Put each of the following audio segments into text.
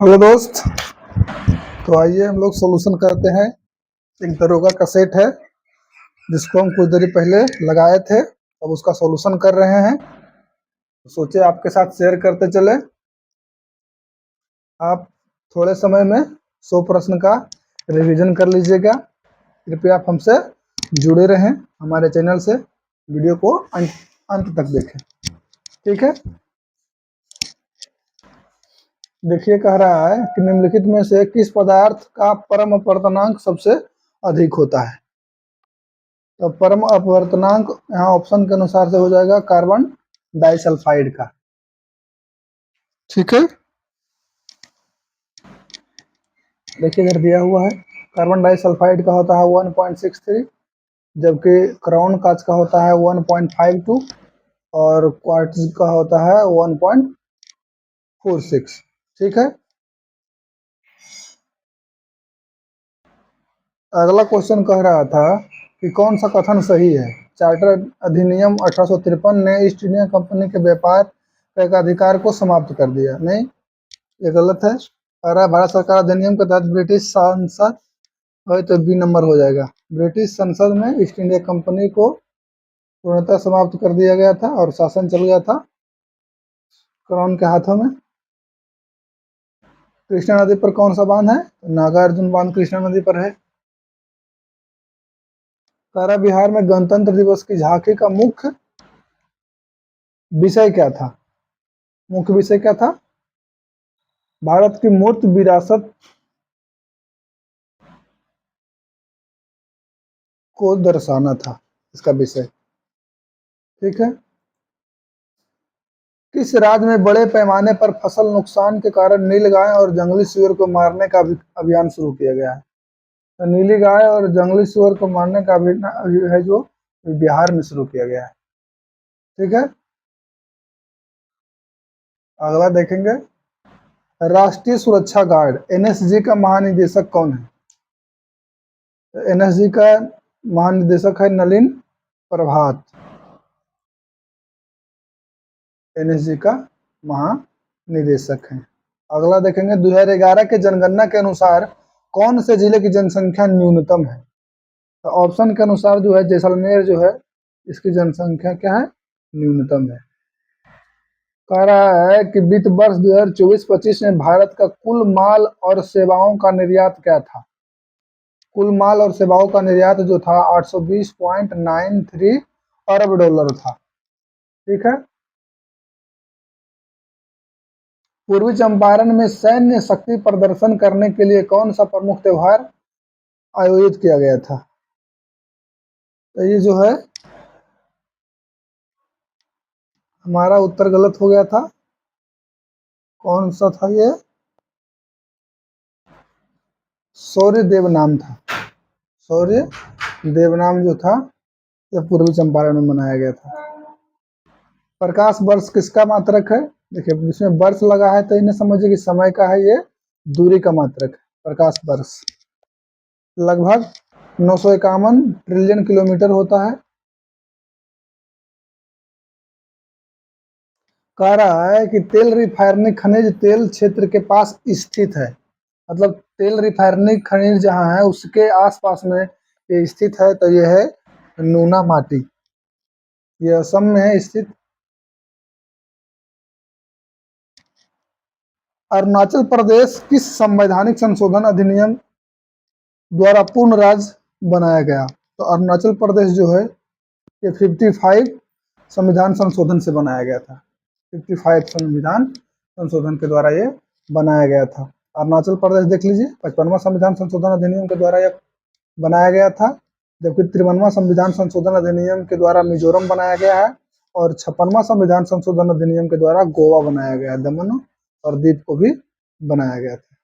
Hello दोस्त। तो आइए हम लोग सॉल्यूशन करते हैं। एक दरोगा का सेट है जिसको हम कुछ देर पहले लगाए थे, अब उसका सॉल्यूशन कर रहे हैं। तो सोचे आपके साथ शेयर करते चले। आप थोड़े समय में 100 प्रश्न का रिवीजन कर लीजिएगा। कृपया आप हमसे जुड़े रहें हमारे चैनल से। वीडियो को अंत तक देखें, ठीक है। देखिए, कह रहा है कि निम्नलिखित में से किस पदार्थ का परम अपवर्तनांक सबसे अधिक होता है। तो परम अपवर्तनांक यहाँ ऑप्शन के अनुसार से हो जाएगा कार्बन डाइसल्फाइड का, ठीक है। देखिए इधर दिया हुआ है, कार्बन डाइसल्फाइड का होता है 1.63, जबकि क्राउन कांच का होता है 1.52 और क्वार्ट्ज का होता है 1.46, ठीक है। अगला क्वेश्चन कह रहा था कि कौन सा कथन सही है। चार्टर अधिनियम 1853 ने ईस्ट इंडिया कंपनी के व्यापार का एकाधिकार को समाप्त कर दिया। नहीं, ये गलत है। कह रहा है भारत सरकार अधिनियम के तहत ब्रिटिश संसद है, तो बी नंबर हो जाएगा। ब्रिटिश संसद में ईस्ट इंडिया कंपनी को पूर्णतः समाप्त कर दिया गया था और शासन चल गया था क्राउन के हाथों में। कृष्णा नदी पर कौन सा बांध है? नागार्जुन बांध कृष्णा नदी पर है। कह रहा बिहार में गणतंत्र दिवस की झांकी का मुख्य विषय क्या था? मुख्य विषय क्या था? भारत की मूर्त विरासत को दर्शाना था इसका विषय, ठीक है। किस राज्य में बड़े पैमाने पर फसल नुकसान के कारण नीलगाय और जंगली सूअर को मारने का अभियान शुरू किया गया है? तो नीली गाय और जंगली सूअर को मारने का अभियान है जो बिहार में शुरू किया गया है, ठीक है। अगला देखेंगे, राष्ट्रीय सुरक्षा गार्ड एनएसजी का महानिदेशक कौन है? तो एनएसजी का महानिदेशक है नलिन प्रभात। एनएसजी का महानिदेशक है। अगला देखेंगे, 2011 के जनगणना के अनुसार कौन से जिले की जनसंख्या न्यूनतम है? तो ऑप्शन के अनुसार जो है जैसलमेर जो है इसकी जनसंख्या क्या है? न्यूनतम है। कह रहा है कि वित्त वर्ष 2024-25 में भारत का कुल माल और सेवाओं का निर्यात क्या था? कुल माल और सेवाओं का निर्यात जो था 820.93 अरब डॉलर था, ठीक है। पूर्वी चंपारण में सैन्य शक्ति प्रदर्शन करने के लिए कौन सा प्रमुख त्योहार आयोजित किया गया था? तो ये जो है हमारा उत्तर गलत हो गया था। कौन सा था ये? शौर्य देव नाम था। शौर्य देव नाम जो था यह पूर्वी चंपारण में मनाया गया था। प्रकाश वर्ष किसका मात्रक है? देखिए इसमें वर्ष लगा है तो इन्हें समझिए कि समय का है, ये दूरी का मात्रक है। प्रकाश वर्ष लगभग 951 ट्रिलियन किलोमीटर होता है। कह रहा है कि तेल रिफाइनरी खनिज तेल क्षेत्र के पास स्थित है, मतलब तेल रिफाइनरी खनिज जहाँ है उसके आसपास में ये स्थित है। तो ये है नूना माटी, ये असम में है स्थित। अरुणाचल प्रदेश किस संवैधानिक संशोधन अधिनियम द्वारा पूर्ण राज्य बनाया गया? तो अरुणाचल प्रदेश जो है ये 55 संविधान संशोधन से बनाया गया था। 55 संविधान संशोधन के द्वारा ये बनाया गया था। अरुणाचल प्रदेश देख लीजिए 55वां संविधान संशोधन अधिनियम के द्वारा यह बनाया गया था, जबकि 53वां संविधान संशोधन अधिनियम के द्वारा मिजोरम बनाया गया है और 56वां संविधान संशोधन अधिनियम के द्वारा गोवा बनाया गया है, दमन और दीव को भी बनाया गया था।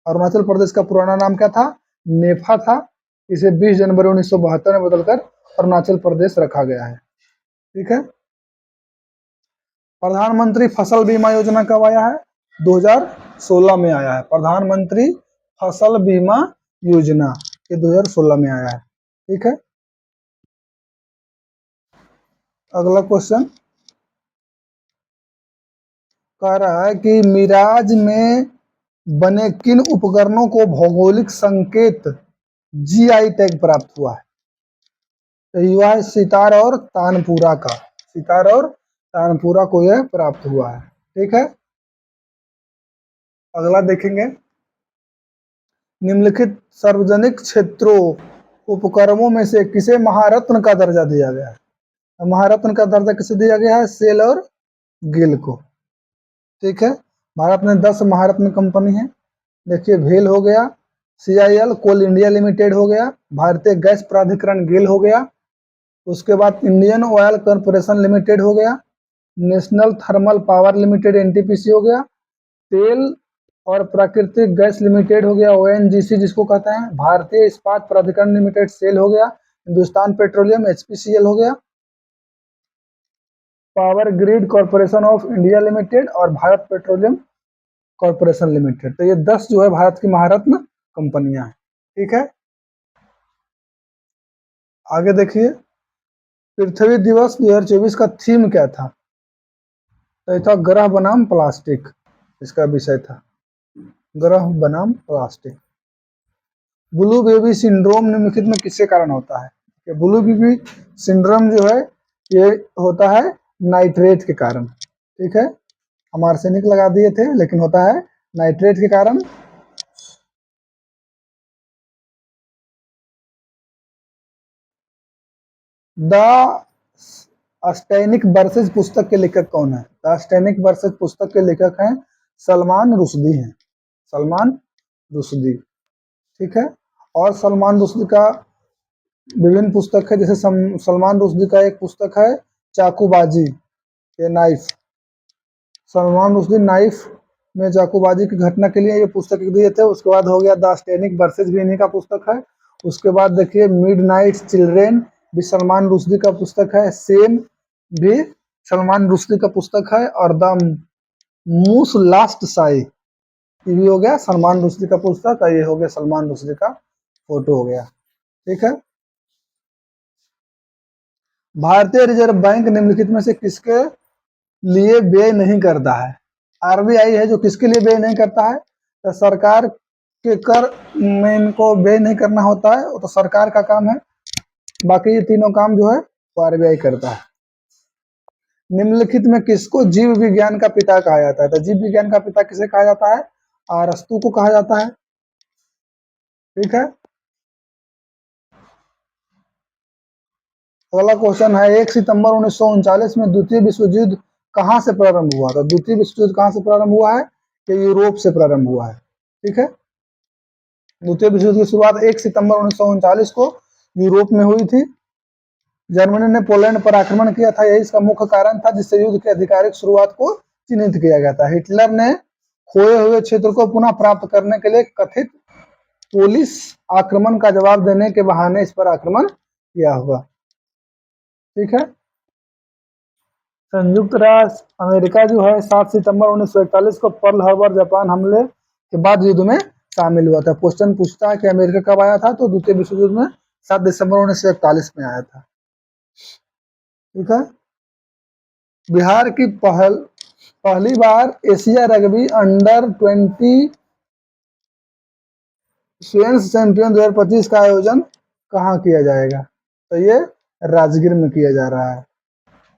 अरुणाचल प्रदेश का पुराना नाम क्या था? नेफा था। इसे 20 जनवरी 1972 में बदलकर अरुणाचल प्रदेश रखा गया है, ठीक है। प्रधानमंत्री फसल बीमा योजना कब आया है? 2016 में आया है। प्रधानमंत्री फसल बीमा योजना ये 2016 में आया है, ठीक है। अगला क्वेश्चन कह रहा है कि मिराज में बने किन उपकरणों को भौगोलिक संकेत जीआई टैग प्राप्त हुआ है? तो युवा है सितार और तानपुरा का, सितार और तानपुरा को यह प्राप्त हुआ है। ठीक है, अगला देखेंगे, निम्नलिखित सार्वजनिक क्षेत्रों उपक्रमों में से किसे महारत्न का दर्जा दिया गया है? महारत्न का दर्जा किसे दिया गया है? सेल और गिल को। ठीक है, भारत में 10 महारत्न कंपनी है। देखिए, भेल हो गया, CIL कोल इंडिया लिमिटेड हो गया, भारतीय गैस प्राधिकरण गेल हो गया, उसके बाद इंडियन ऑयल कॉर्पोरेशन लिमिटेड हो गया, national thermal power limited NTPC हो गया, तेल और प्राकृतिक गैस लिमिटेड हो गया ONGC जिसको कहते हैं, भारतीय इस्पात प्राधिकरण लिमिटेड सेल हो गया, हिंदुस्तान पेट्रोलियम HPCL हो गया, power grid corporation of India limited और भारत पेट्रोलियम कॉर्पोरेशन लिमिटेड। तो ये 10 जो है भारत की महारत्न कंपनियां हैं। ठीक है, आगे देखिए, पृथ्वी दिवस 2024 का थीम क्या था? तो ये था ग्रह बनाम प्लास्टिक, इसका विषय था ग्रह बनाम प्लास्टिक। ब्लू बेबी सिंड्रोम निम्नलिखित में किसके कारण होता है? कि ब्लू बेबी सिंड्रोम जो है ये होता है नाइट्रेट के कारण। ठीक है, हम आर्सेनिक लगा दिए थे, लेकिन होता है नाइट्रेट के कारण। द अस्टैनिक वर्सेज पुस्तक के लेखक कौन है? द अस्टैनिक वर्सेज पुस्तक के लेखक हैं सलमान रुश्दी हैं, सलमान रुश्दी। ठीक है, और सलमान रुश्दी का विभिन्न पुस्तक है, जैसे सलमान रुश्दी का एक पुस्तक है चाकूबाजी, ये नाइफ, सलमान रुश्दी नाइफ में चाकूबाजी की घटना के लिए ये पुस्तक दिए थे। उसके बाद हो गया द अस्टैनिक वर्सेज भी इन्हीं का पुस्तक है। उसके बाद देखिए मिडनाइट चिल्ड्रेन भी सलमान रुश्दी का पुस्तक है, सेम भी सलमान रुश्दी का पुस्तक है, और द मूस लास्ट साई ये भी हो गया सलमान रुश्दी का पुस्तक, और ये हो गया सलमान रुश्दी का फोटो हो गया। ठीक है, भारतीय रिजर्व बैंक निम्नलिखित में से किसके लिए व्यय नहीं करता है? RBI है जो किसके लिए व्यय नहीं करता है? तो सरकार के कर में इनको व्यय नहीं करना होता है, वो तो सरकार का काम है। बाकी ये तीनों काम जो है वो RBI करता है। निम्नलिखित में किसको जीव विज्ञान का पिता कहा जाता है? तो जीव विज्ञान का पिता किसे कहा जाता है? अरस्तु को कहा जाता है। ठीक है, अगला क्वेश्चन है, 1 सितंबर 1939 में द्वितीय विश्व युद्ध कहां से प्रारंभ हुआ था? द्वितीय विश्व युद्ध कहां से प्रारंभ हुआ है? कि यूरोप से प्रारंभ हुआ है। ठीक है, द्वितीय विश्व युद्ध की शुरुआत 1 सितंबर 1939 को यूरोप में हुई थी। जर्मनी ने पोलैंड पर आक्रमण किया था, यही इसका मुख्य कारण था, जिससे युद्ध की आधिकारिक शुरुआत को चिन्हित किया गया था। हिटलर ने खोए हुए क्षेत्र को पुनः प्राप्त करने के लिए कथित पोलिश आक्रमण का जवाब देने के बहाने इस पर आक्रमण किया होगा। ठीक है, संयुक्त राष्ट्र अमेरिका जो है 7 सितंबर 1941 को पर्ल हार्बर जापान हमले के बाद युद्ध में शामिल हुआ था। क्वेश्चन पूछता है कि अमेरिका कब आया था? तो द्वितीय विश्व युद्ध में 7 दिसंबर 1941 में आया था। ठीक है, बिहार की पहली बार एशिया रग्बी अंडर-20 स्वेंस चैंपियन 2025 का आयोजन कहाँ किया जाएगा? तो ये राजगीर में किया जा रहा है।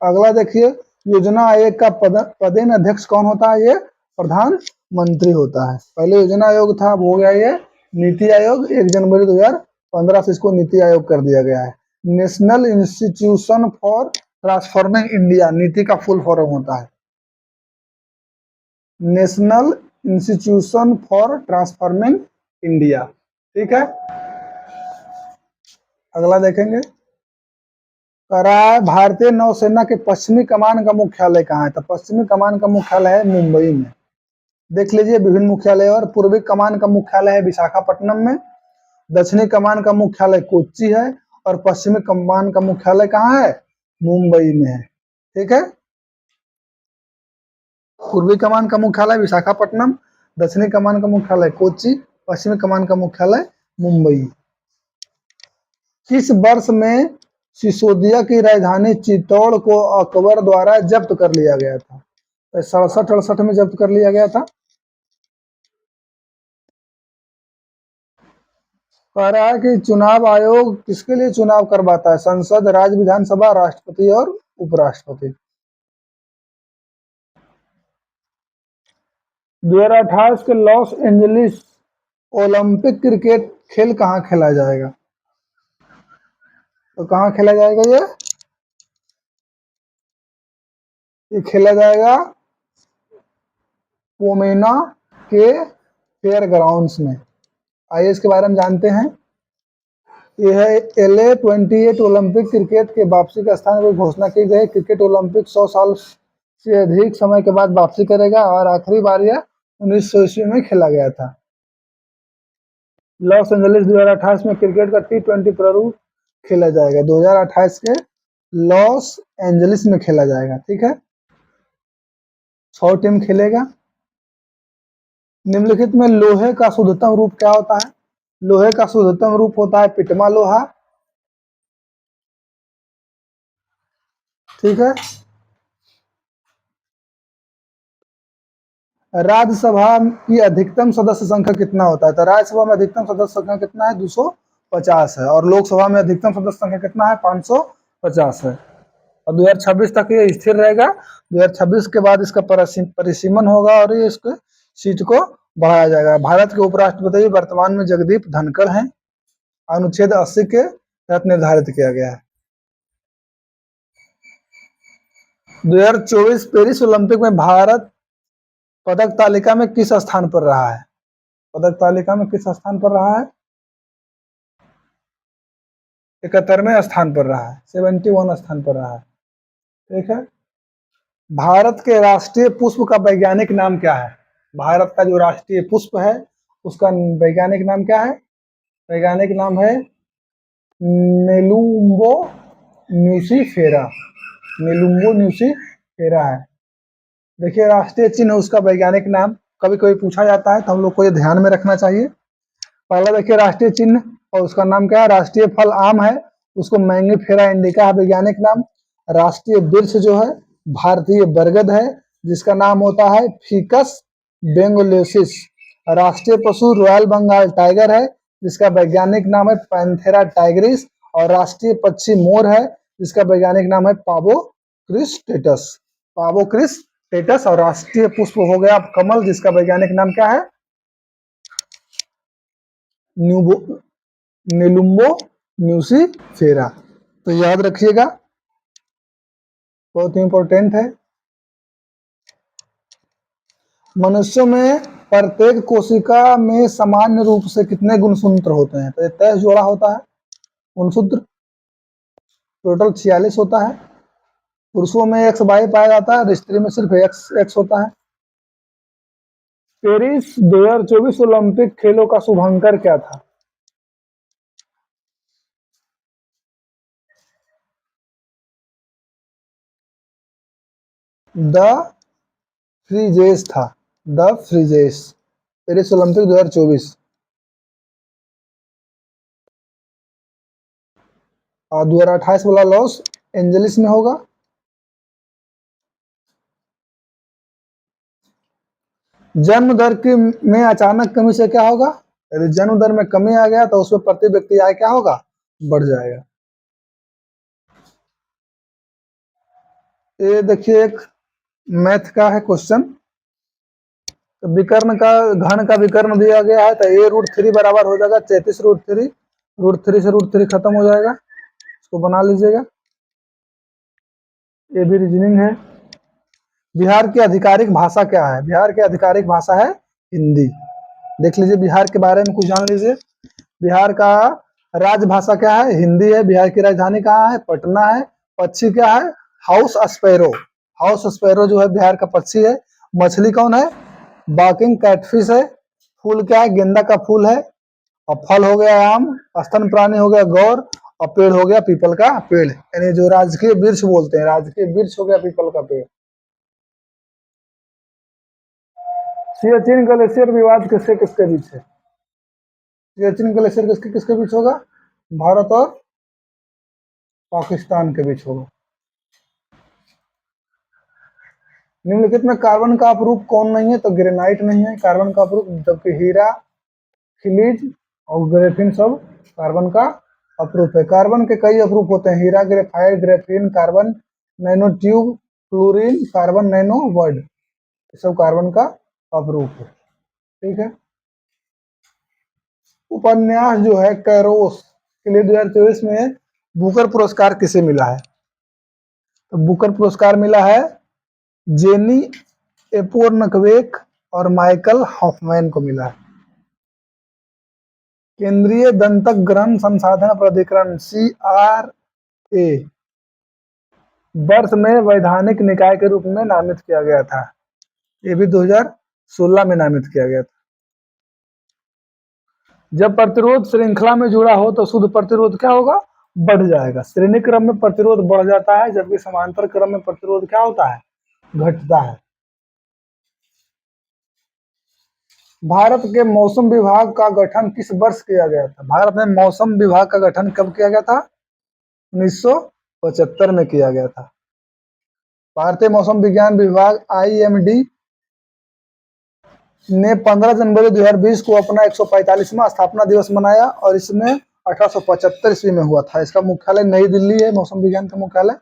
अगला देखिए, योजना आयोग का पदेन अध्यक्ष कौन होता है? ये प्रधानमंत्री होता है। पहले योजना आयोग था, वो हो गया ये नीति आयोग। 1 जनवरी 2015 से इसको नीति आयोग कर दिया गया है। National institution for transforming India नीति का फुल फॉर्म होता है national institution for transforming India. ठीक है, अगला देखेंगे, भारतीय नौसेना के पश्चिमी कमान का मुख्यालय कहाँ है? तो पश्चिमी कमान का मुख्यालय है मुंबई में। देख लीजिए विभिन्न मुख्यालय, और पूर्वी कमान का मुख्यालय है विशाखापट्टनम में, दक्षिणी कमान का मुख्यालय कोच्चि है, और पश्चिमी कमान का मुख्यालय कहाँ है? मुंबई में है। ठीक है, पूर्वी कमान का मुख्यालय विशाखापट्टनम, दक्षिणी कमान का मुख्यालय कोच्चि, पश्चिमी कमान का मुख्यालय मुंबई। किस वर्ष में सिसोदिया की राजधानी चित्तौड़ को अकबर द्वारा जब्त कर लिया गया था? 67-68 में जब्त कर लिया गया था। कह रहा है कि चुनाव आयोग किसके लिए चुनाव करवाता है? संसद, राज्य विधानसभा, राष्ट्रपति और उपराष्ट्रपति। 2028 के लॉस एंजलिस ओलंपिक क्रिकेट खेल कहाँ खेला जाएगा? तो कहाँ खेला जाएगा ये खेला जाएगा पोमेना के फेयर ग्राउंड्स में। आइए इसके बारे में जानते हैं। यह है LA 28 ओलंपिक क्रिकेट के वापसी का स्थान की घोषणा की गई। क्रिकेट ओलंपिक 100 साल से अधिक समय के बाद वापसी करेगा और आखिरी बार यह 1900 ईस्वी में खेला गया था। लॉस एंजलिस 2028 में क्रिकेट का T20 प्रारूप खेला जाएगा। 2028 के लॉस एंजलिस में खेला जाएगा, ठीक है। 100 टीम खेलेगा। निम्नलिखित में लोहे का शुद्धतम रूप क्या होता है? लोहे का शुद्धतम रूप होता है पिटमा लोहा, ठीक है। राज्यसभा की अधिकतम सदस्य संख्या कितना होता है? तो राज्यसभा में अधिकतम सदस्य संख्या कितना है? 250 है। और लोकसभा में अधिकतम सदस्य संख्या कितना है? 550 है। और 2026 तक ये स्थिर रहेगा। 2026 के बाद इसका परिसीमन होगा और ये इसके सीट को बढ़ाया जाएगा। भारत के उपराष्ट्रपति वर्तमान में जगदीप धनखड़ हैं। अनुच्छेद 80 के तहत निर्धारित किया गया है। 2024 पेरिस ओलंपिक में भारत पदक तालिका में किस स्थान पर रहा है? पदक तालिका में किस स्थान पर रहा है? 71वें स्थान पर रहा है, 71 स्थान पर रहा है, ठीक है। भारत के राष्ट्रीय पुष्प का वैज्ञानिक नाम क्या है? भारत का जो राष्ट्रीय पुष्प है उसका वैज्ञानिक नाम क्या है? वैज्ञानिक नाम है नेलुम्बो न्यूसीफेरा। नेलुम्बो न्यूसीफेरा है। देखिए राष्ट्रीय चिन्ह उसका वैज्ञानिक नाम कभी कभी पूछा जाता है तो हम लोग को ये ध्यान में रखना चाहिए। पहला देखिए राष्ट्रीय चिन्ह और उसका नाम क्या है? राष्ट्रीय फल आम है, उसको मैंगीफेरा इंडिका है वैज्ञानिक नाम। राष्ट्रीय वृक्ष जो है भारतीय बरगद है जिसका नाम होता है फिकस बेंगोलियोसिस। राष्ट्रीय पशु रॉयल बंगाल टाइगर है जिसका वैज्ञानिक नाम है पैंथेरा टाइग्रिस। और राष्ट्रीय पक्षी मोर है जिसका वैज्ञानिक नाम है पावो क्रिस्टेटस। पावो क्रिस्टेटस। और राष्ट्रीय पुष्प हो गया कमल जिसका वैज्ञानिक नाम क्या है? Nelumbo nucifera. तो याद रखिएगा, बहुत इंपॉर्टेंट है। मनुष्यों में प्रत्येक कोशिका में सामान्य रूप से कितने गुणसूत्र होते हैं? तो 23 जोड़ा होता है गुणसूत्र, टोटल 46 होता है। पुरुषों में XY पाया जाता है, स्त्री में सिर्फ XX होता है। पेरिस 2024 ओलंपिक खेलों का शुभांकर क्या था? द फ्रीजेस था, द फ्रीजेस। Paris Olympic 2024। और 2028 वाला लॉस एंजलिस में होगा। जन्म दर की में अचानक कमी से क्या होगा? यदि जन्म दर में कमी आ गया तो उसमें प्रति व्यक्ति आय क्या होगा? बढ़ जाएगा। ये देखिए एक मैथ का है क्वेश्चन। तो विकर्ण का घन का विकर्ण दिया गया है तो A√3 बराबर हो जाएगा 33√3। √3 से √3 खत्म हो जाएगा, इसको बना लीजिएगा। ये भी रीजनिंग है। बिहार की आधिकारिक भाषा क्या है? बिहार की आधिकारिक भाषा है हिंदी। देख लीजिए बिहार के बारे में कुछ जान लीजिए। बिहार का राजभाषा क्या है? हिंदी है। बिहार की राजधानी कहाँ है? पटना है। पक्षी क्या है? House sparrow. हाउस स्पैरो जो है बिहार का पक्षी है। मछली कौन है? बाकिंग कैटफिश है। फूल क्या है? गेंदा का फूल है। और फल हो गया आम। स्तन प्राणी हो गया गौर। और पेड़ हो गया पीपल का पेड़, यानी जो राजकीय वृक्ष बोलते हैं, राजकीय वृक्ष हो गया पीपल का पेड़। सियाचिन ग्लेशियर विवाद किसके किसके बीच है? सियाचिन ग्लेशियर किसके किसके बीच होगा? भारत और पाकिस्तान के बीच होगा। निम्नलिखित में कार्बन का अपरूप कौन नहीं है? तो ग्रेनाइट नहीं है कार्बन का अपरूप, जबकि हीरा, खनिज और ग्रेफीन सब कार्बन का अपरूप है। कार्बन के कई अपरूप होते हैं, हीरा, graphite, graphene, carbon nano tube, fullerene, carbon nano वर्ड, ये सब कार्बन का अपरूप है। ठीक है। उपन्यास जो है कैरोस के लिए 2024 में बुकर पुरस्कार किसे मिला है? तो बुकर पुरस्कार मिला है जेनी एपोर्नकवेक और माइकल हॉफमैन को मिला है। केंद्रीय दंतक ग्रंथ संसाधन प्राधिकरण CRA वर्ष में वैधानिक निकाय के रूप में नामित किया गया था। ये भी 2016 में नामित किया गया था। जब प्रतिरोध श्रृंखला में जुड़ा हो तो शुद्ध प्रतिरोध क्या होगा? बढ़ जाएगा। श्रेणी क्रम में प्रतिरोध बढ़ जाता है, जबकि समांतर क्रम में प्रतिरोध क्या होता है? घटता है। भारत के मौसम विभाग का गठन किस वर्ष किया गया था? भारत में मौसम विभाग का गठन कब किया गया था? 1975 में किया गया था। भारतीय मौसम विज्ञान विभाग IMD ने 15 जनवरी 2020 को अपना 145वां स्थापना दिवस मनाया और इसमें 1875 ईस्वी में हुआ था। इसका मुख्यालय नई दिल्ली है, मौसम विज्ञान का मुख्यालय।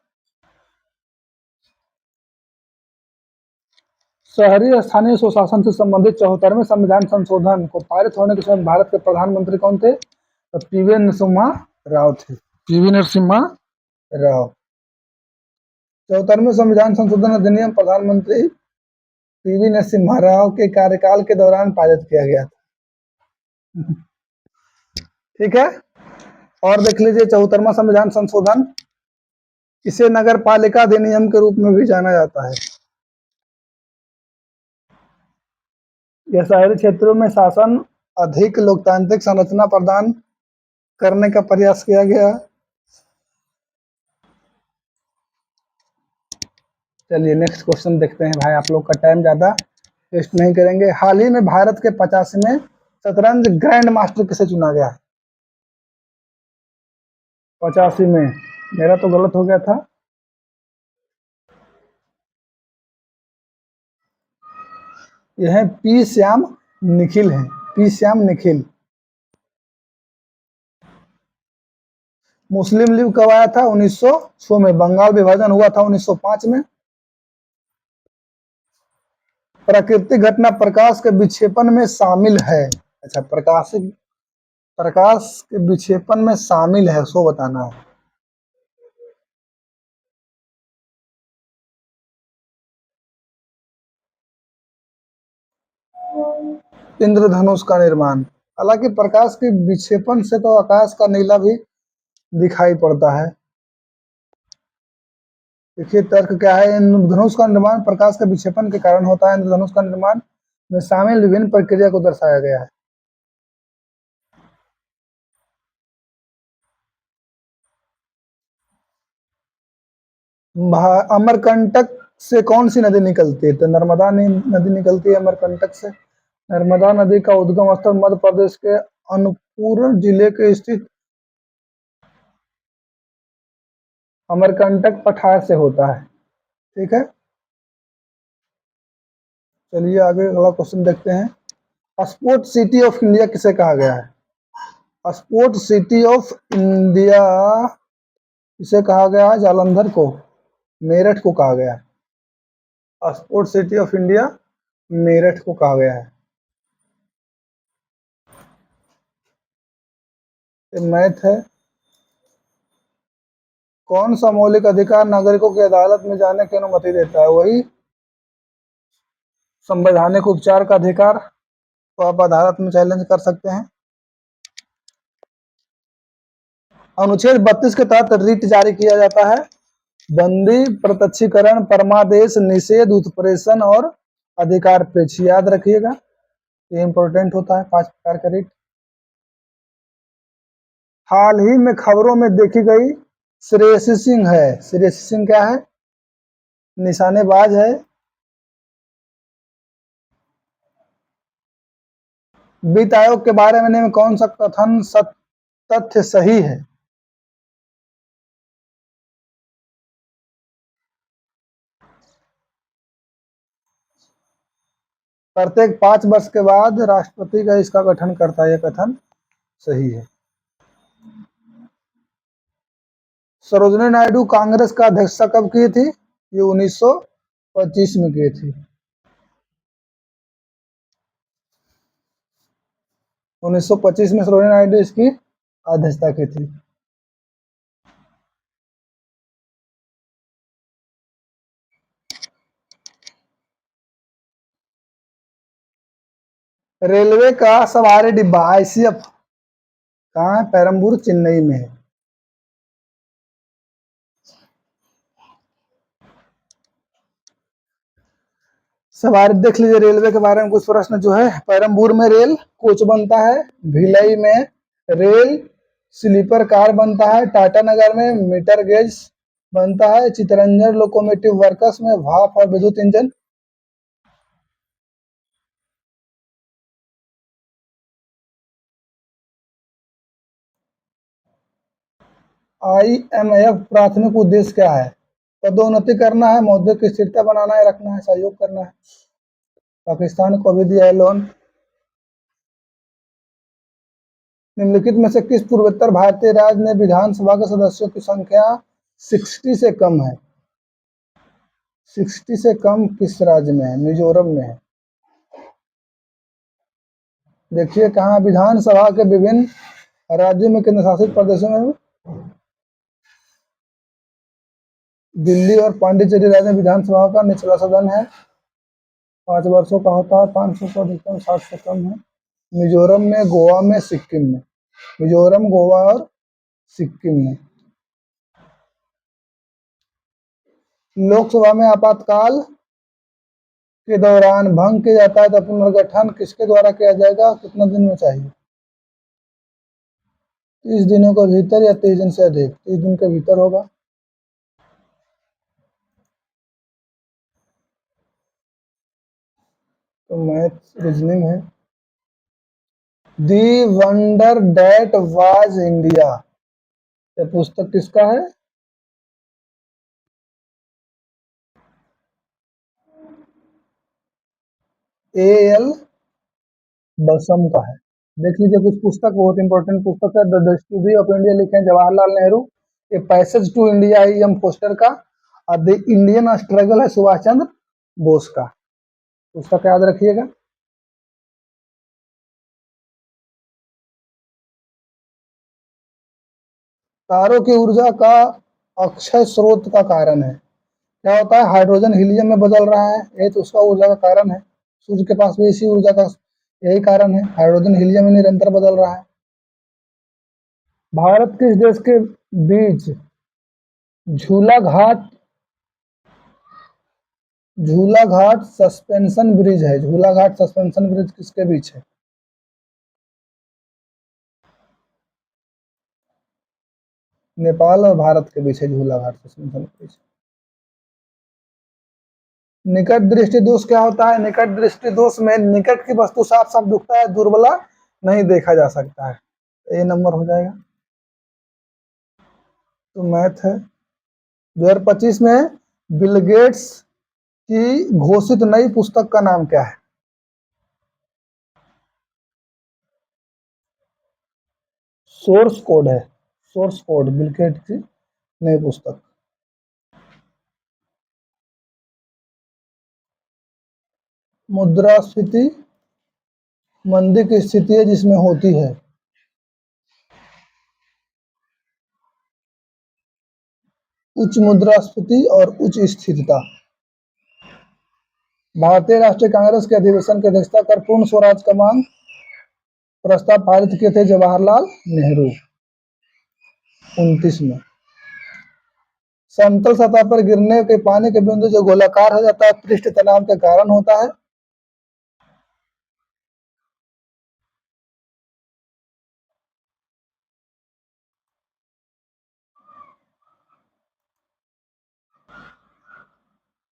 शहरी स्थानीय स्वशासन से संबंधित 74वें संविधान संशोधन को पारित होने के समय भारत के प्रधानमंत्री कौन थे? तो PV नरसिम्हा राव थे। PV नरसिम्हा राव। 74वें संविधान संशोधन अधिनियम प्रधानमंत्री PV नरसिम्हा राव के कार्यकाल के दौरान पारित किया गया था। ठीक है। और देख लीजिए 74वां संविधान संशोधन, इसे नगर पालिका अधिनियम के रूप में भी जाना जाता है। यह शहरी क्षेत्रों में शासन अधिक लोकतांत्रिक संरचना प्रदान करने का प्रयास किया गया। चलिए नेक्स्ट क्वेश्चन देखते हैं भाई, आप लोग का टाइम ज्यादा वेस्ट नहीं करेंगे। हाल ही में भारत के 85वें शतरंज ग्रैंड मास्टर किसे चुना गया है? 85 में, मेरा तो गलत हो गया था। यह पी श्याम निखिल है, पी श्याम निखिल। मुस्लिम लीग कब आया था? 1906 में। बंगाल विभाजन हुआ था 1905 में। प्राकृतिक घटना प्रकाश के विक्षेपण में शामिल है। अच्छा, प्रकाश के विक्षेपण में शामिल है, सो बताना है। इंद्रधनुष का निर्माण। हालांकि प्रकाश के विक्षेपण से तो आकाश का नीला भी दिखाई पड़ता है। देखिए तर्क क्या है? इंद्रधनुष का निर्माण प्रकाश के विक्षेपण के कारण होता है। इंद्रधनुष का निर्माण में शामिल विभिन्न प्रक्रिया को दर्शाया गया है। अमरकंटक से कौन सी नदी निकलती है? तो नर्मदा नदी निकलती है अमरकंटक से। नर्मदा नदी का उद्गम स्थल मध्य प्रदेश के अनूपपुर जिले के स्थित अमरकंटक पठार से होता है। ठीक है। चलिए आगे अगला क्वेश्चन देखते हैं। स्पोर्ट सिटी ऑफ इंडिया किसे कहा गया है? स्पोर्ट सिटी ऑफ इंडिया किसे कहा गया है? जालंधर को, मेरठ को कहा गया है। Sport city of India Meerut को कहा गया है। ये मैथ है। कौन सा मौलिक अधिकार नागरिकों की अदालत में जाने की अनुमति देता है? वही संवैधानिक उपचार का अधिकार, तो आप अदालत में चैलेंज कर सकते हैं। अनुच्छेद 32 के तहत रिट जारी किया जाता है। बंदी, प्रत्यक्षीकरण, परमादेश, निषेध, उत्प्रेषण और अधिकार पेश, याद रखिएगा, ये इंपॉर्टेंट होता है 5 प्रकार का रिट। हाल ही में खबरों में देखी गई श्रेयसी सिंह है। श्रेयसी सिंह क्या है? निशानेबाज है। वित्त आयोग के बारे में कौन सा कथन तथ्य सही है? प्रत्येक 5 वर्ष के बाद राष्ट्रपति का इसका गठन करता है, यह कथन सही है। सरोजिनी नायडू कांग्रेस का अध्यक्षता कब की थी? ये 1925 में की थी। 1925 में सरोजिनी नायडू इसकी अध्यक्षता की थी। रेलवे का सवारी डिब्बा आईसीएफ कहाँ है? पेरम्बूर चेन्नई में है। सवारी देख लीजिए, रेलवे के बारे में कुछ प्रश्न जो है, पेरम्बूर में रेल कोच बनता है, भिलाई में रेल स्लीपर कार बनता है, टाटा नगर में मीटर गेज बनता है, चितरंजन लोकोमोटिव वर्क्स में भाप और विद्युत इंजन। आईएमएफ प्राथमिक उद्देश्य क्या है? पदोन्नति करना है, मौद्रिक स्थिरता बनाना है, रखना है, सहयोग करना है। पाकिस्तान को भी दिया है लोन। निम्नलिखित में से किस पूर्वोत्तर भारतीय राज्य में विधानसभा के सदस्यों की संख्या 60 से कम है? 60 से कम किस राज्य में है? मिजोरम में है। देखिए कहाँ, विधानसभा के विभिन्न राज्यों में केंद्र शासित प्रदेशों में दिल्ली और पांडिचेरी राज्य में विधानसभा का निचला सदन है, 5 वर्षों का होता है, 500 से अधिकतम 60 से कम है। मिजोरम में, गोवा में, सिक्किम में। मिजोरम, गोवा और सिक्किम में। लोकसभा में आपातकाल के दौरान भंग किया जाता है तो पुनर्गठन किसके द्वारा किया जाएगा? कितना दिन में चाहिए? 30 दिनों के भीतर या 30 दिन से अधिक? 30 दिन के भीतर होगा। तो मैथ रीजनिंग है। दी वंडर डेट वाज इंडिया, ये पुस्तक किसका है? एएल बसम का है। देख लीजिए कुछ पुस्तक, बहुत इंपॉर्टेंट पुस्तक है। द हिस्ट्री ऑफ इंडिया लिखे हैं Jawaharlal Nehru. A passage to India M Forster का। और द इंडियन स्ट्रगल है सुभाष चंद्र बोस का। पुस्तक याद रखिएगा। तारों की ऊर्जा का अक्षय स्रोत का कारण है, क्या होता है? हाइड्रोजन हीलियम में बदल रहा है, ये तो उसका ऊर्जा का कारण है। सूर्य के पास भी इसी ऊर्जा का यही कारण है, हाइड्रोजन हीलियम में निरंतर बदल रहा है। भारत किस देश के बीच झूलाघाट झूलाघाट सस्पेंशन ब्रिज है? झूलाघाट सस्पेंशन ब्रिज किसके बीच है? नेपाल और भारत के बीच है झूलाघाट सस्पेंशन ब्रिज। निकट दृष्टि दोष क्या होता है? निकट दृष्टि दोष में निकट की वस्तु साफ साफ दिखता है, दुर्बला नहीं देखा जा सकता है। ये नंबर हो जाएगा। तो मैथ है। 2025 में बिल गेट्स की घोषित नई पुस्तक का नाम क्या है? सोर्स कोड है। सोर्स कोड बिल गेट्स की नई पुस्तक। मुद्रास्फीति मंदी की स्थिति है जिसमें होती है उच्च मुद्रास्फीति और उच्च स्थिरता। भारतीय राष्ट्रीय कांग्रेस के अधिवेशन की अध्यक्षता कर पूर्ण स्वराज का मांग प्रस्ताव पारित किए थे जवाहरलाल नेहरू 29 में। समतल सतह पर गिरने के पानी के बिंदु जो गोलाकार हो जाता है पृष्ठ तनाव के कारण होता है।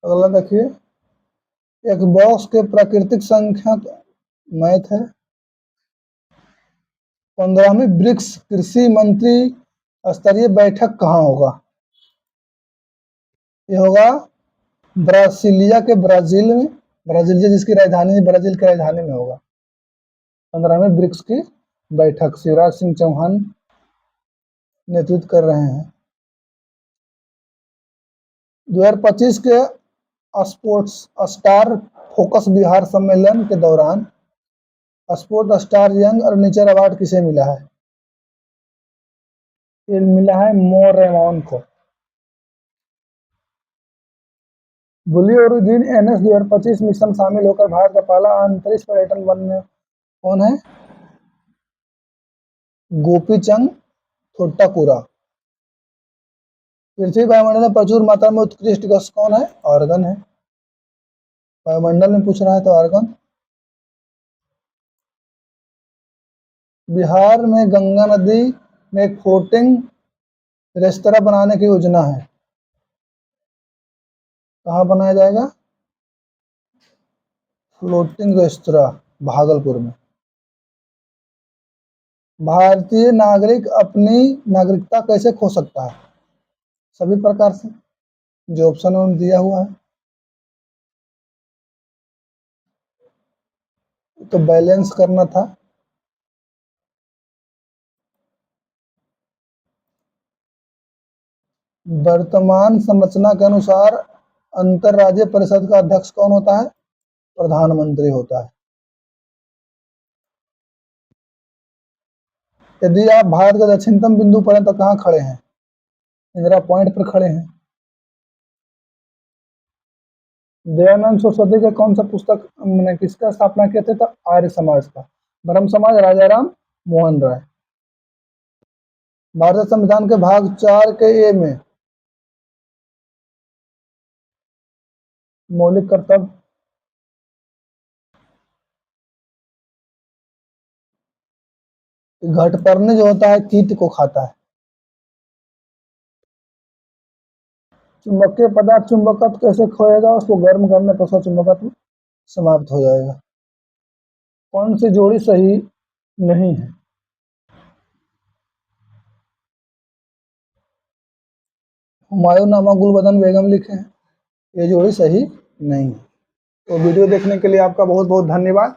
अगला देखिए, एक बॉक्स के प्राकृतिक संख्या मैथ है। 15वीं ब्रिक्स कृषि मंत्री स्तरीय बैठक कहाँ होगा? ये होगा ब्रासीलिया के ब्राजील में। ब्राजीलिया जिसकी राजधानी है, ब्राजील की राजधानी में होगा 15वीं ब्रिक्स की बैठक शिवराज सिंह चौहान नेतृत्व कर रहे हैं। 2025 के स्पोर्ट्स स्टार फोकस बिहार सम्मेलन के दौरान स्पोर्ट्स स्टार यंग अर्निचर अवार्ड किसे मिला है? ये मिला है मोरेमोन को। ब्लू ओरिजिन NS 2025 मिशन शामिल होकर भारत का पहला अंतरिक्ष पर्यटन बनने कौन है? गोपीचंद थोट्टापुरा। पृथ्वी वायुमंडल में प्रचुर मात्रा में उत्कृष्ट गैस कौन है? आर्गन है। वायुमंडल में पूछ रहा है तो आर्गन। बिहार में गंगा नदी में एक फ्लोटिंग रेस्तरां बनाने की योजना है। कहाँ बनाया जाएगा? फ्लोटिंग रेस्तरां भागलपुर में। भारतीय नागरिक अपनी नागरिकता कैसे खो सकता है? सभी प्रकार से, जो ऑप्शन उन्होंने दिया हुआ है। तो बैलेंस करना था। वर्तमान संरचना के अनुसार अंतरराज्यीय परिषद का अध्यक्ष कौन होता है? प्रधानमंत्री होता है। यदि आप भारत के दक्षिणतम बिंदु पर हैं तो कहाँ खड़े हैं? इंदिरा पॉइंट पर खड़े हैं। दयानंद सरस्वती के कौन सा पुस्तक ने किसका स्थापना किया था? तो आर्य समाज का। ब्रह्म समाज राजाराम मोहन राय। भारतीय संविधान के भाग 4 के ए में मौलिक कर्तव्य घटपर्णी जो होता है कीट को खाता है। चुंबकीय पदार्थ चुंबकत्व कैसे खोएगा? उसको गर्म करने पर उसका चुंबकत्व समाप्त हो जाएगा। कौन सी जोड़ी सही नहीं है? हुमायूं नामा गुलबदन बेगम लिखे हैं, ये जोड़ी सही नहीं है। तो वीडियो देखने के लिए आपका बहुत बहुत धन्यवाद।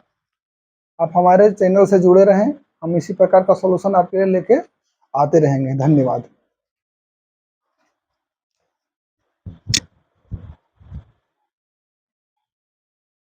आप हमारे चैनल से जुड़े रहें, हम इसी प्रकार का सॉल्यूशन आपके लिए लेके आते रहेंगे। धन्यवाद।